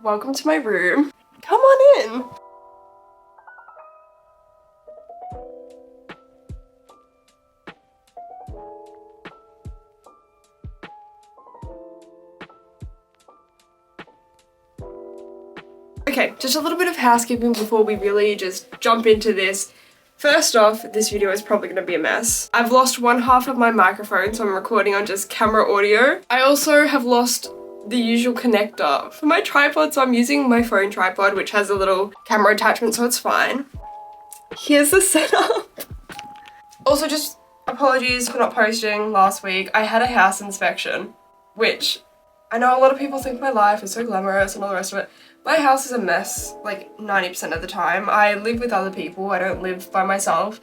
welcome to my room. Come on in. Okay, just a little bit of housekeeping before we really just jump into this. First off, this video is probably going to be a mess. I've lost one half of my microphone, so I'm recording on just camera audio. I also have lost the usual connector for my tripod, so I'm using my phone tripod, which has a little camera attachment, so it's fine. Here's the setup. Also, just apologies for not posting last week. I had a house inspection, which I know a lot of people think my life is so glamorous and all the rest of it. My house is a mess, like 90% of the time. I live with other people, I don't live by myself,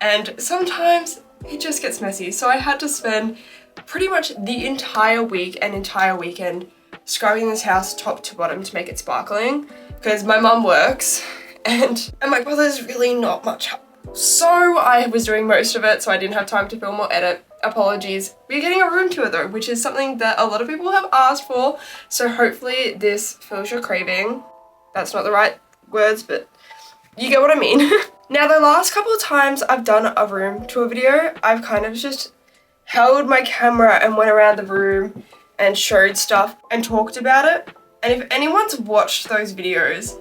and sometimes it just gets messy. So I had to spend pretty much the entire week and entire weekend scrubbing this house top to bottom to make it sparkling, because my mum works and my brother's really not much help. So I was doing most of it, so I didn't have time to film or edit. Apologies. We're getting a room tour though, which is something that a lot of people have asked for, so hopefully this fills your craving. That's not the right words, but you get what I mean. Now, the last couple of times I've done a room tour video, I've kind of just held my camera and went around the room and showed stuff and talked about it. And if anyone's watched those videos,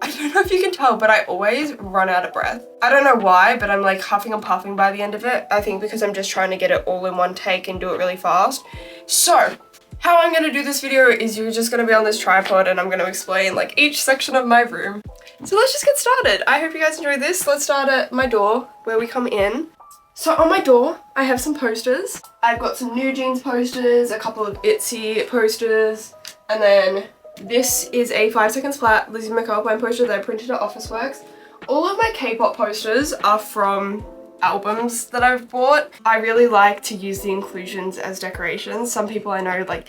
I don't know if you can tell, but I always run out of breath. I don't know why, but I'm like huffing and puffing by the end of it. I think because I'm just trying to get it all in one take and do it really fast. So how I'm going to do this video is you're just going to be on this tripod and I'm going to explain like each section of my room. So let's just get started. I hope you guys enjoy this. Let's start at my door where we come in. So on my door, I have some posters. I've got some New Jeans posters, a couple of Itsy posters, and then this is a 5 Seconds Flat Lizzie McAlpine poster that I printed at Officeworks. All of my K-pop posters are from albums that I've bought. I really like to use the inclusions as decorations. Some people I know like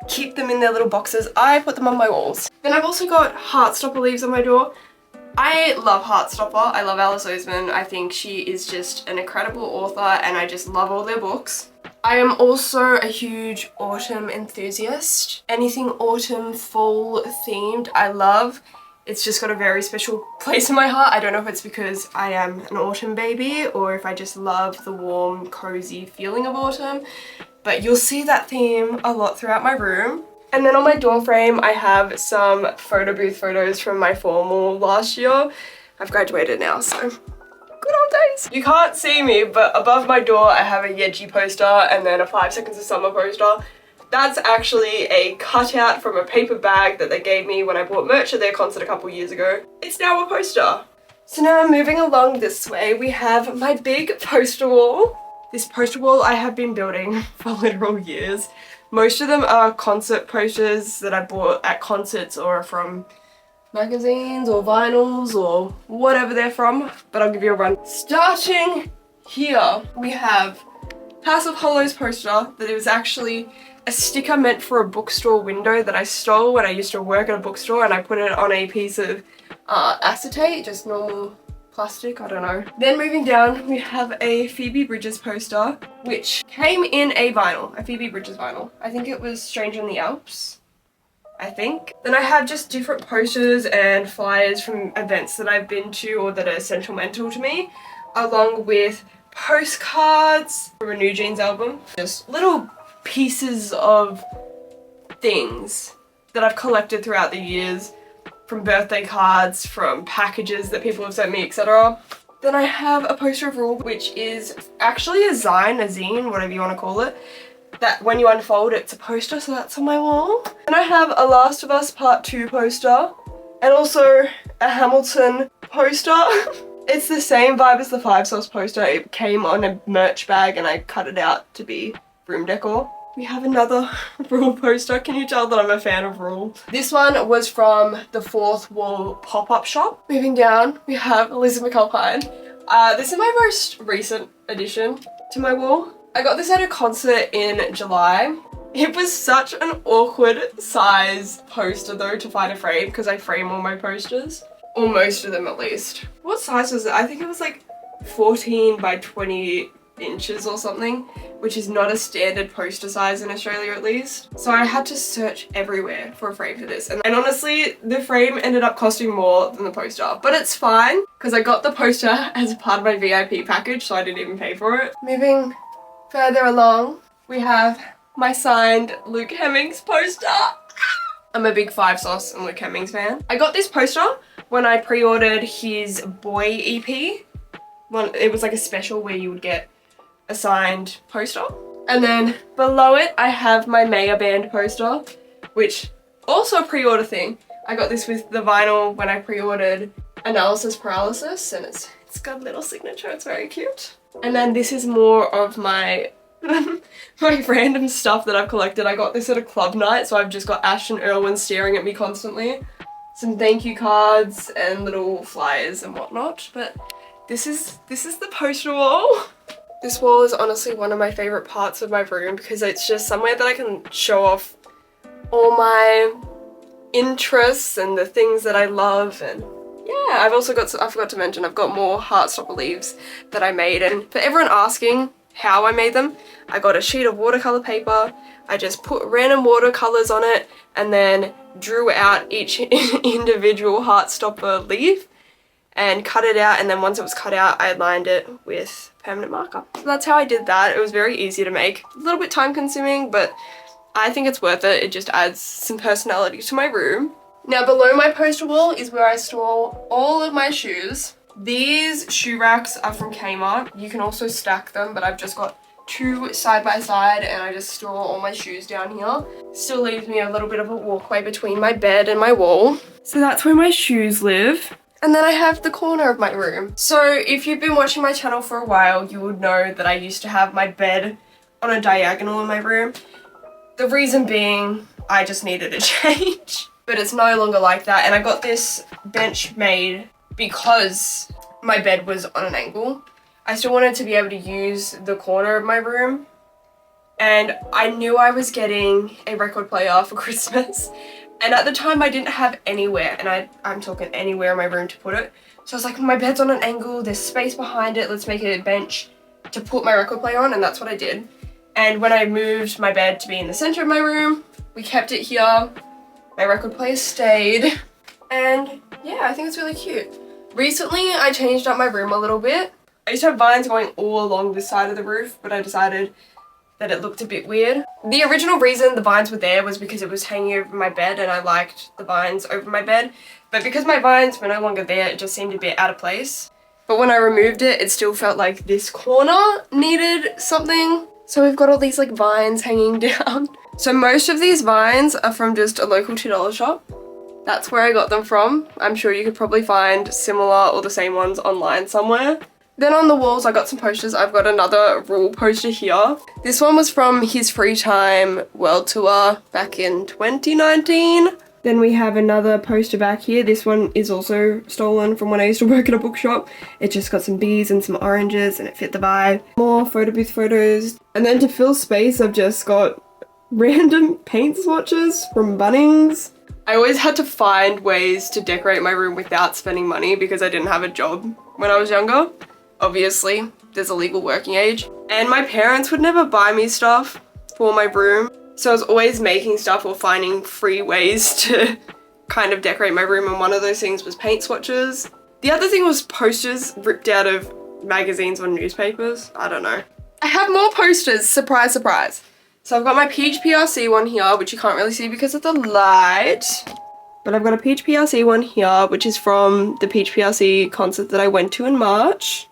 keep them in their little boxes. I put them on my walls. Then I've also got Heartstopper leaves on my door. I love Heartstopper. I love Alice Oseman. I think she is just an incredible author and I just love all their books. I am also a huge autumn enthusiast. Anything autumn, fall themed, I love. It's just got a very special place in my heart. I don't know if it's because I am an autumn baby or if I just love the warm, cozy feeling of autumn, but you'll see that theme a lot throughout my room. And then on my door frame, I have some photo booth photos from my formal last year. I've graduated now, so good old days. You can't see me, but above my door I have a Yeji poster and then a 5 Seconds of Summer poster. That's actually a cutout from a paper bag that they gave me when I bought merch at their concert a couple years ago. It's now a poster. So now moving along this way, we have my big poster wall. This poster wall I have been building for literal years. Most of them are concert posters that I bought at concerts or from magazines or vinyls or whatever they're from, but I'll give you a run. Starting here, we have House of Hollows poster that it was actually a sticker meant for a bookstore window that I stole when I used to work at a bookstore, and I put it on a piece of acetate, just normal plastic, I don't know. Then moving down, we have a Phoebe Bridgers poster, which came in a vinyl, a Phoebe Bridgers vinyl. I think it was Stranger in the Alps. I think. Then I have just different posters and flyers from events that I've been to or that are sentimental to me, along with postcards from a New Jeans album. Just little pieces of things that I've collected throughout the years, from birthday cards, from packages that people have sent me, etc. Then I have a poster of Rule, which is actually a zine, whatever you want to call it, that when you unfold it's a poster, so that's on my wall. And I have a Last of Us Part 2 poster and also a Hamilton poster. It's the same vibe as the 5 Sauce poster. It came on a merch bag and I cut it out to be room decor. We have another Rule poster. Can you tell that I'm a fan of Rule? This one was from the Fourth Wall pop-up shop. Moving down, we have Lizzie McAlpine. This is my most recent addition to my wall. I got this at a concert in July. It was such an awkward size poster though to find a frame because I frame all my posters. Or most of them at least. What size was it? I think it was like 14 by 20 inches or something, which is not a standard poster size in Australia at least. So I had to search everywhere for a frame for this. And honestly, the frame ended up costing more than the poster, but it's fine because I got the poster as part of my VIP package, so I didn't even pay for it. Moving further along, we have my signed Luke Hemmings poster. I'm a big Five Sauce and Luke Hemmings fan. I got this poster when I pre-ordered his Boy EP. It was like a special where you would get a signed poster. And then below it, I have my Maya Band poster, which also a pre-order thing. I got this with the vinyl when I pre-ordered Analysis Paralysis, and it's got a little signature, it's very cute. And then this is more of my my random stuff that I've collected. I got this at a club night, so I've just got Ashton Irwin staring at me constantly. Some thank you cards and little flyers and whatnot, but this is the poster wall. This wall is honestly one of my favorite parts of my room because it's just somewhere that I can show off all my interests and the things that I love. And yeah, I've also got, I forgot to mention, I've got more Heartstopper leaves that I made. And for everyone asking how I made them, I got a sheet of watercolor paper. I just put random watercolors on it and then drew out each individual Heartstopper leaf and cut it out, and then once it was cut out, I lined it with permanent marker. So that's how I did that. It was very easy to make. A little bit time consuming, but I think it's worth it. It just adds some personality to my room. Now below my poster wall is where I store all of my shoes. These shoe racks are from Kmart. You can also stack them, but I've just got two side by side and I just store all my shoes down here. Still leaves me a little bit of a walkway between my bed and my wall. So that's where my shoes live. And then I have the corner of my room. So if you've been watching my channel for a while, you would know that I used to have my bed on a diagonal in my room. The reason being, I just needed a change. But it's no longer like that. And I got this bench made because my bed was on an angle. I still wanted to be able to use the corner of my room. And I knew I was getting a record player for Christmas. And at the time I didn't have anywhere, and I'm talking anywhere in my room to put it. So I was like, my bed's on an angle, there's space behind it, let's make it a bench to put my record player on, and that's what I did. And when I moved my bed to be in the center of my room, we kept it here. My record player stayed. And yeah, I think it's really cute. Recently, I changed up my room a little bit. I used to have vines going all along this side of the roof, but I decided that it looked a bit weird. The original reason the vines were there was because it was hanging over my bed and I liked the vines over my bed. But because my vines were no longer there, it just seemed a bit out of place. But when I removed it, it still felt like this corner needed something. So we've got all these like vines hanging down. So most of these vines are from just a local $2 shop. That's where I got them from. I'm sure you could probably find similar or the same ones online somewhere. Then on the walls, I got some posters. I've got another Rule poster here. This one was from his Free Time World Tour back in 2019. Then we have another poster back here. This one is also stolen from when I used to work at a bookshop. It just got some bees and some oranges and it fit the vibe. More photo booth photos. And then to fill space, I've just got random paint swatches from Bunnings. I always had to find ways to decorate my room without spending money because I didn't have a job when I was younger. Obviously, there's a legal working age. And my parents would never buy me stuff for my room. So I was always making stuff or finding free ways to kind of decorate my room. And one of those things was paint swatches. The other thing was posters ripped out of magazines or newspapers. I don't know. I have more posters, surprise, surprise. So I've got my Peach PRC one here, which you can't really see because of the light. But I've got a Peach PRC one here, which is from the Peach PRC concert that I went to in March.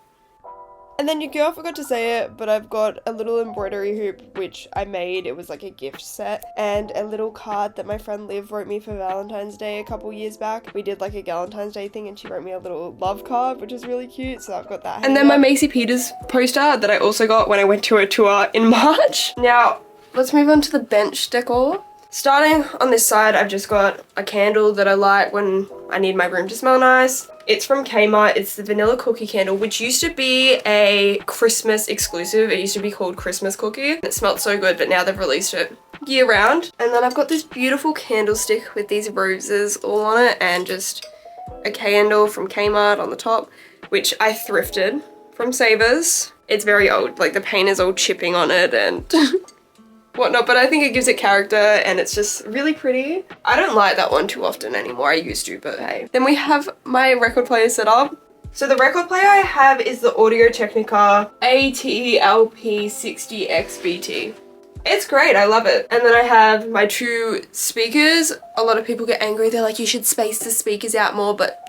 And then your girl forgot to say it, but I've got a little embroidery hoop, which I made. It was like a gift set, and a little card that my friend Liv wrote me for Valentine's Day a couple years back. We did like a Valentine's Day thing and she wrote me a little love card, which is really cute. So I've got that. And then my Macy Peters poster that I also got when I went to a tour in March. Now, let's move on to the bench decor. Starting on this side, I've just got a candle that I light when I need my room to smell nice. It's from Kmart. It's the vanilla cookie candle, which used to be a Christmas exclusive. It used to be called Christmas Cookie. It smelled so good, but now they've released it year round. And then I've got this beautiful candlestick with these roses all on it and just a candle from Kmart on the top, which I thrifted from Savers. it's very old. Like the paint is all chipping on it and whatnot, but I think it gives it character and it's just really pretty. I don't like that one too often anymore. I used to, but hey. Then we have my record player set up. So the record player I have is the Audio-Technica AT-LP60XBT. It's great, I love it. And then I have my 2 speakers. A lot of people get angry, they're like, you should space the speakers out more, but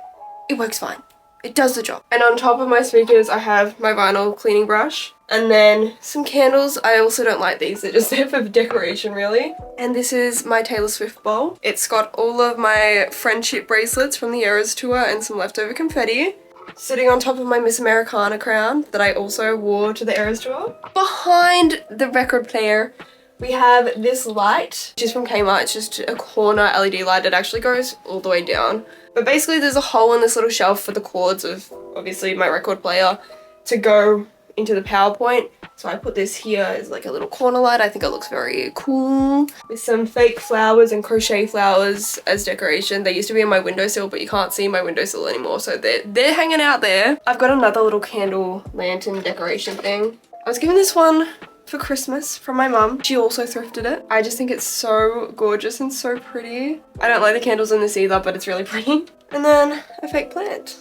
it works fine. It does the job. And on top of my speakers, I have my vinyl cleaning brush. And then some candles. I also don't like these, they're just there for decoration really. And this is my Taylor Swift bowl. It's got all of my friendship bracelets from the Eras tour and some leftover confetti. Sitting on top of my Miss Americana crown that I also wore to the Eras tour. Behind the record player, we have this light, which is from Kmart. It's just a corner LED light. It actually goes all the way down. But basically there's a hole in this little shelf for the cords of, obviously, my record player to go into the power point. So I put this here as like a little corner light. I think it looks very cool. With some fake flowers and crochet flowers as decoration. They used to be on my windowsill, but you can't see my windowsill anymore. So they're hanging out there. I've got another little candle lantern decoration thing. I was given this one for Christmas from my mum. She also thrifted it. I just think it's so gorgeous and so pretty. I don't like the candles in this either, but it's really pretty. And then a fake plant.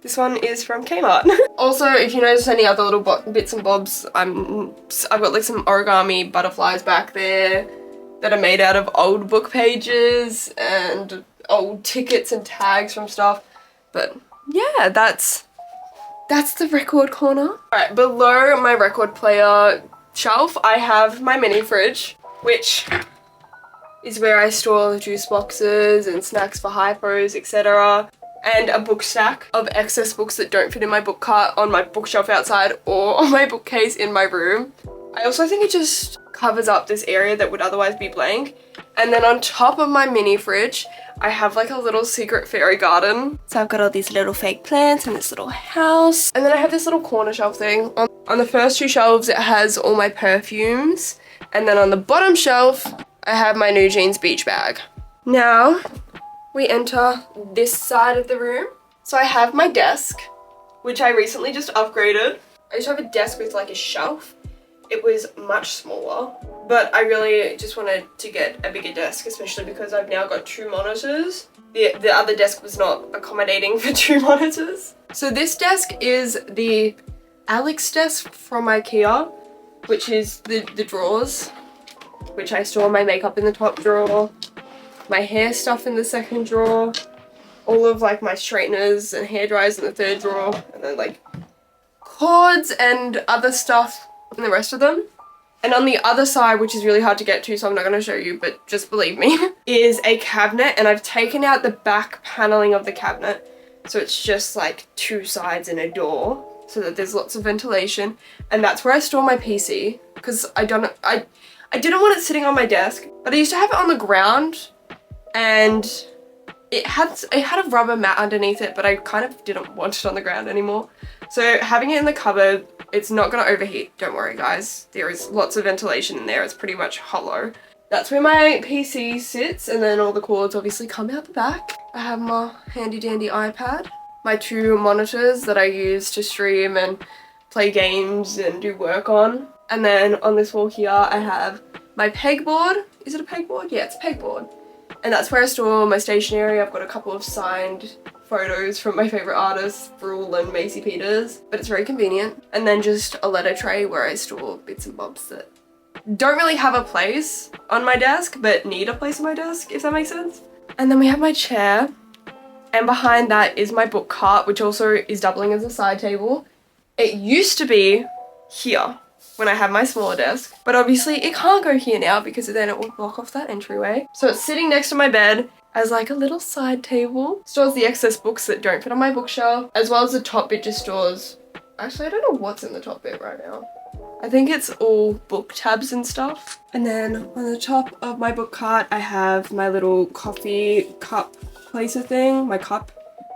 This one is from Kmart. Also, if you notice any other little bits and bobs, I've got like some origami butterflies back there that are made out of old book pages and old tickets and tags from stuff. But yeah, that's the record corner. Alright, below my record player shelf, I have my mini fridge, which is where I store the juice boxes and snacks for hypos, etc. And a book stack of excess books that don't fit in my book cart on my bookshelf outside or on my bookcase in my room. I also think it just covers up this area that would otherwise be blank. And then on top of my mini fridge, I have like a little secret fairy garden. So I've got all these little fake plants and this little house. And then I have this little corner shelf thing. On the first 2 shelves, it has all my perfumes. And then on the bottom shelf, I have my New Jeans beach bag. Now, we enter this side of the room. So I have my desk, which I recently just upgraded. I used to have a desk with like a shelf. It was much smaller, but I really just wanted to get a bigger desk, especially because I've now got 2 monitors. The other desk was not accommodating for 2 monitors. So this desk is the Alex desk from IKEA, which is the drawers, which I store my makeup in the top drawer, my hair stuff in the second drawer, all of like my straighteners and hair dryers in the third drawer, and then like cords and other stuff in the rest of them. And on the other side, which is really hard to get to, so I'm not going to show you, but just believe me, is a cabinet, and I've taken out the back paneling of the cabinet, so it's just like 2 sides and a door, so that there's lots of ventilation. And that's where I store my PC, because I didn't want it sitting on my desk, but I used to have it on the ground, and it had a rubber mat underneath it, but I kind of didn't want it on the ground anymore. So having it in the cupboard, it's not gonna overheat, don't worry guys. There is lots of ventilation in there, it's pretty much hollow. That's where my PC sits, and then all the cords obviously come out the back. I have my handy dandy iPad, my 2 monitors that I use to stream and play games and do work on. And then on this wall here, I have my pegboard. Is it a pegboard? Yeah, it's a pegboard. And that's where I store my stationery. I've got a couple of signed photos from my favorite artists, Brule and Macy Peters, but it's very convenient. And then just a letter tray where I store bits and bobs that don't really have a place on my desk, but need a place on my desk, if that makes sense. And then we have my chair, and behind that is my book cart, which also is doubling as a side table. It used to be here when I had my smaller desk, but obviously it can't go here now because then it will block off that entryway. So it's sitting next to my bed as like a little side table. Stores the excess books that don't fit on my bookshelf, as well as the top bit just stores, actually I don't know what's in the top bit right now. I think it's all book tabs and stuff. And then on the top of my book cart, I have my little coffee cup placer thing, my cup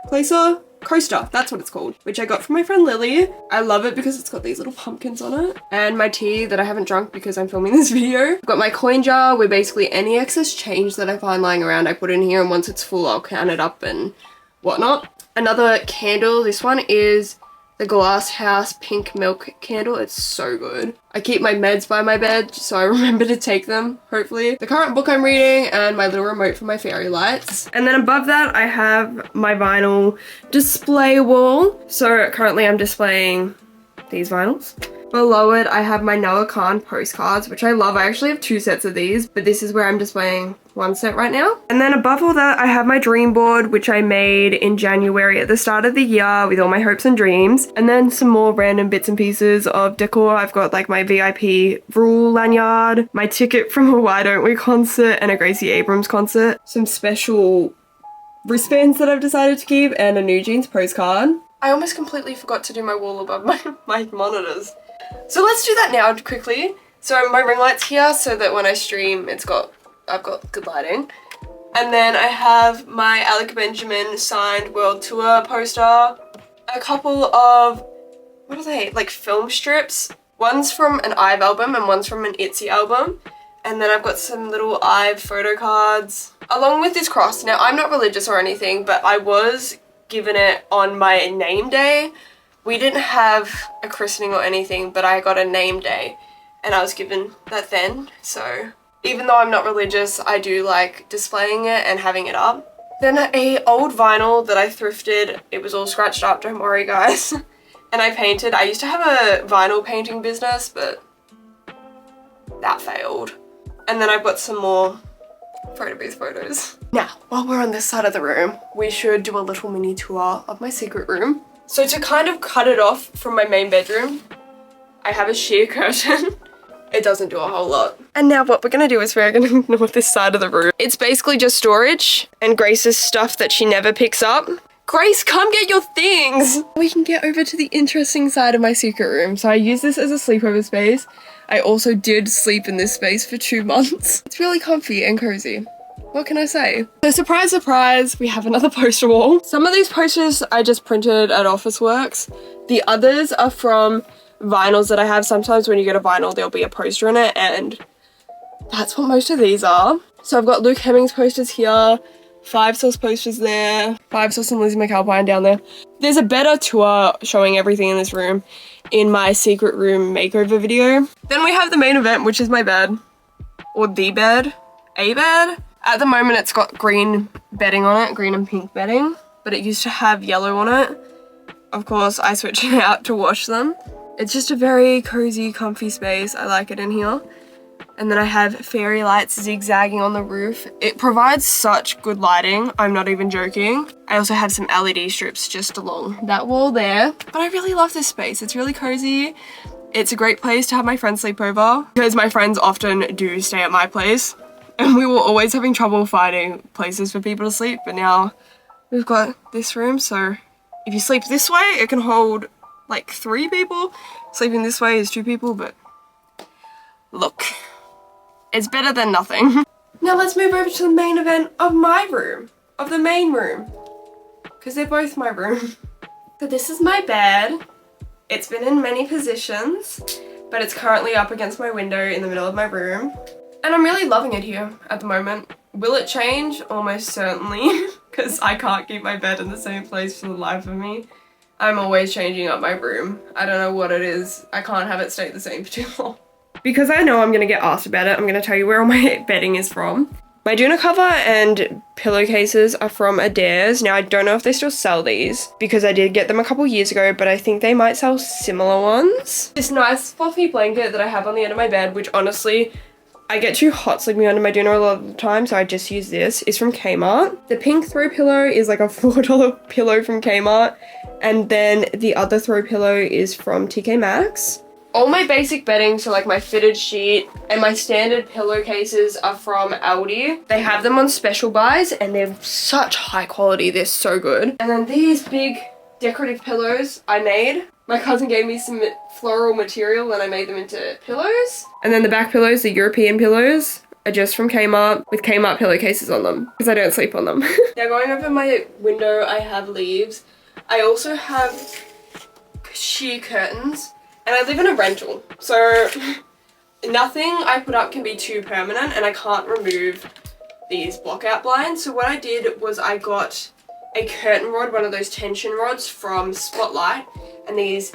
placer. Coaster, that's what it's called, which I got from my friend Lily. I love it because it's got these little pumpkins on it. And my tea that I haven't drunk because I'm filming this video. I've got my coin jar where basically any excess change that I find lying around I put in here, and once it's full I'll count it up and whatnot. Another candle, this one is the Glass House pink milk candle. It's so good. I keep my meds by my bed so I remember to take them, hopefully. The current book I'm reading and my little remote for my fairy lights. And then above that I have my vinyl display wall. So currently I'm displaying these vinyls. Below it, I have my Noah Khan postcards, which I love. I actually have 2 sets of these, but this is where I'm displaying 1 set right now. And then above all that, I have my dream board, which I made in January at the start of the year with all my hopes and dreams. And then some more random bits and pieces of decor. I've got like my VIP rule lanyard, my ticket from a Why Don't We concert and a Gracie Abrams concert, some special wristbands that I've decided to keep, and a New Jeans postcard. I almost completely forgot to do my wall above my monitors. So let's do that now quickly. So my ring light's here so that when I stream, I've got good lighting. And then I have my Alec Benjamin signed world tour poster, a couple of, what are they, like film strips. One's from an IVE album and one's from an ITZY album. And then I've got some little IVE photo cards, along with this cross. Now I'm not religious or anything, but I was given it on my name day. We didn't have a christening or anything, but I got a name day and I was given that then. So even though I'm not religious, I do like displaying it and having it up. Then a old vinyl that I thrifted. It was all scratched up, don't worry guys. And I painted. I used to have a vinyl painting business, but that failed. And then I've got some more photo booth photos. Now, while we're on this side of the room, we should do a little mini tour of my secret room. So to kind of cut it off from my main bedroom, I have a sheer curtain. It doesn't do a whole lot. And now what we're gonna do is we're gonna ignore this side of the room. It's basically just storage and Grace's stuff that she never picks up. Grace, come get your things! We can get over to the interesting side of my secret room. So I use this as a sleepover space. I also did sleep in this space for 2 months. It's really comfy and cozy. What can I say? So surprise, surprise, we have another poster wall. Some of these posters I just printed at Officeworks. The others are from vinyls that I have. Sometimes when you get a vinyl, there'll be a poster in it, and that's what most of these are. So I've got Luke Hemmings posters here, Five Sauce posters there, Five Sauce and Lizzie McAlpine down there. There's a better tour showing everything in this room in my secret room makeover video. Then we have the main event, which is my bed, or the bed, a bed. At the moment it's got green bedding on it, green and pink bedding, but it used to have yellow on it. Of course, I switched it out to wash them. It's just a very cozy, comfy space. I like it in here. And then I have fairy lights zigzagging on the roof. It provides such good lighting, I'm not even joking. I also have some LED strips just along that wall there. But I really love this space. It's really cozy. It's a great place to have my friends sleep over because my friends often do stay at my place. And we were always having trouble finding places for people to sleep, but now we've got this room, so if you sleep this way, it can hold like 3 people. Sleeping this way is 2 people, but look, it's better than nothing. Now let's move over to the main event of my room, of the main room, because they're both my room. So this is my bed. It's been in many positions, but it's currently up against my window in the middle of my room. And I'm really loving it here at the moment. Will it change? Almost certainly, because I can't keep my bed in the same place for the life of me. I'm always changing up my room. I don't know what it is. I can't have it stay the same for too long. Because I know I'm gonna get asked about it, I'm gonna tell you where all my bedding is from. My Doona cover and pillowcases are from Adair's. Now I don't know if they still sell these because I did get them a couple years ago, but I think they might sell similar ones. This nice fluffy blanket that I have on the end of my bed, which honestly, I get too hot sleeping under my Doona a lot of the time, so I just use this. It's from Kmart. The pink throw pillow is like a $4 pillow from Kmart. And then the other throw pillow is from TK Maxx. All my basic bedding, so like my fitted sheet and my standard pillowcases are from Aldi. They have them on special buys and they're such high quality. They're so good. And then these big decorative pillows I made. My cousin gave me some floral material and I made them into pillows. And then the back pillows, the European pillows, are just from Kmart with Kmart pillowcases on them because I don't sleep on them. Now going over my window, I have leaves. I also have sheer curtains and I live in a rental. So nothing I put up can be too permanent and I can't remove these block-out blinds. So what I did was I got a curtain rod, one of those tension rods from Spotlight, and these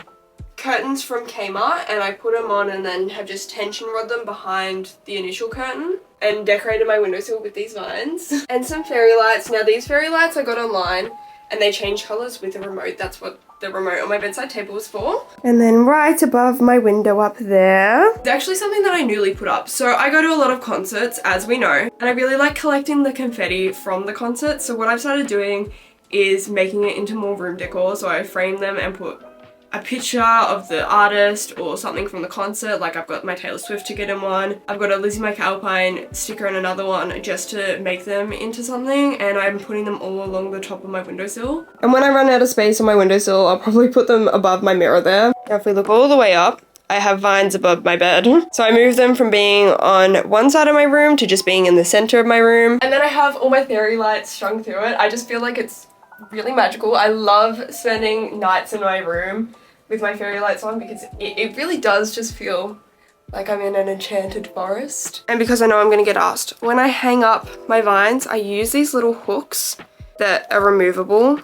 curtains from Kmart, and I put them on and then have just tension rod them behind the initial curtain and decorated my windowsill with these vines. And some fairy lights. Now these fairy lights I got online and they change colours with a remote. That's what the remote on my bedside table was for. And then right above my window up there, it's actually something that I newly put up. So I go to a lot of concerts, as we know, and I really like collecting the confetti from the concerts. So what I've started doing is making it into more room decor. So I frame them and put a picture of the artist or something from the concert. Like I've got my Taylor Swift ticket in one. I've got a Lizzie McAlpine sticker in another one just to make them into something, and I'm putting them all along the top of my windowsill. And when I run out of space on my windowsill, I'll probably put them above my mirror there. Now if we look all the way up, I have vines above my bed. So I moved them from being on one side of my room to just being in the center of my room. And then I have all my fairy lights strung through it. I just feel like it's really magical. I love spending nights in my room with my fairy lights on because it really does just feel like I'm in an enchanted forest. And because I know I'm gonna get asked, when I hang up my vines, I use these little hooks that are removable.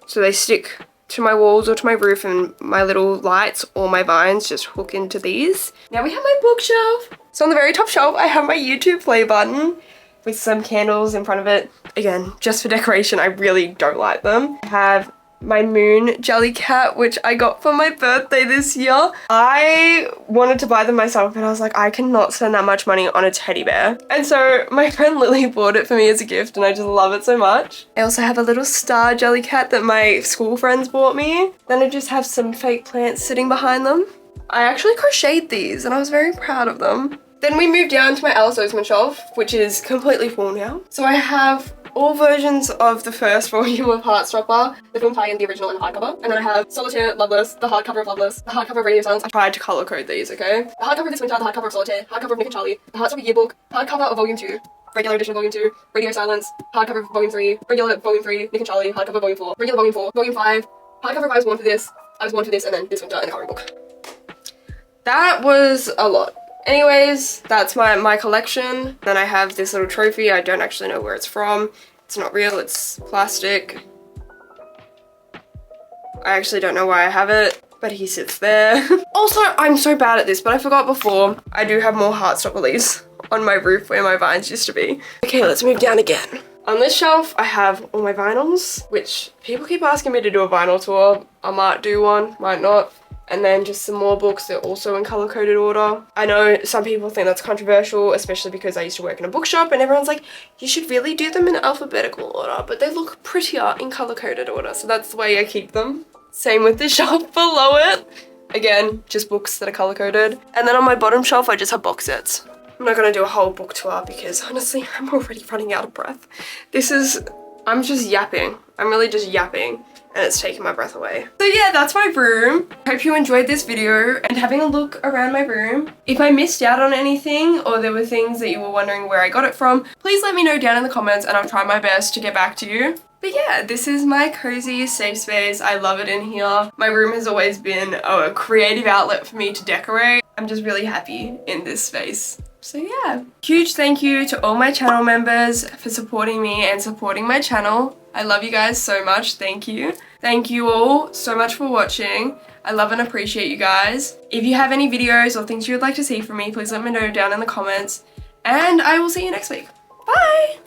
So they stick to my walls or to my roof, and my little lights or my vines just hook into these. Now we have my bookshelf. So on the very top shelf, I have my YouTube play button with some candles in front of it. Again, just for decoration, I really don't like them. I have my moon jelly cat, which I got for my birthday this year. I wanted to buy them myself, but I was like, I cannot spend that much money on a teddy bear. And so my friend Lily bought it for me as a gift, and I just love it so much. I also have a little star jelly cat that my school friends bought me. Then I just have some fake plants sitting behind them. I actually crocheted these, and I was very proud of them. Then we moved down to my Alice Oseman shelf, which is completely full now. So I have all versions of the first volume of Heartstopper, the film tie-in, the original, and the hardcover. And then I have Solitaire, Loveless, the hardcover of Loveless, the hardcover of Radio Silence. I tried to color code these, okay? The hardcover of This Winter, the hardcover of Solitaire, hardcover of Nick and Charlie, the Heartstopper yearbook, hardcover of Volume 2, regular edition of Volume 2, Radio Silence, hardcover of Volume 3, regular Volume 3, Nick and Charlie, hardcover of Volume 4, regular Volume 4, Volume 5, hardcover of I Was Born For This, I Was Born For This, and then This Winter, and the coloring book. That was a lot. Anyways, that's my collection. Then I have this little trophy. I don't actually know where it's from. It's not real, it's plastic. I actually don't know why I have it, but he sits there. Also, I'm so bad at this, but I forgot before, I do have more Heartstopper leaves on my roof where my vines used to be. Okay, let's move down again. On this shelf, I have all my vinyls, which people keep asking me to do a vinyl tour. I might do one, might not. And then just some more books that are also in color-coded order. I know some people think that's controversial, especially because I used to work in a bookshop and everyone's like, you should really do them in alphabetical order, but they look prettier in color-coded order, so that's the way I keep them. Same with the shelf below it. Again, just books that are color-coded. And then on my bottom shelf, I just have box sets. I'm not gonna do a whole book tour because honestly, I'm already running out of breath. I'm just yapping. I'm really just yapping. And it's taking my breath away. So yeah, that's my room. Hope you enjoyed this video and having a look around my room. If I missed out on anything or there were things that you were wondering where I got it from, please let me know down in the comments and I'll try my best to get back to you. But yeah, this is my cozy safe space. I love it in here. My room has always been a creative outlet for me to decorate. I'm just really happy in this space. So yeah, huge thank you to all my channel members for supporting me and supporting my channel. I love you guys so much. Thank you. Thank you all so much for watching. I love and appreciate you guys. If you have any videos or things you would like to see from me, please let me know down in the comments. And I will see you next week. Bye!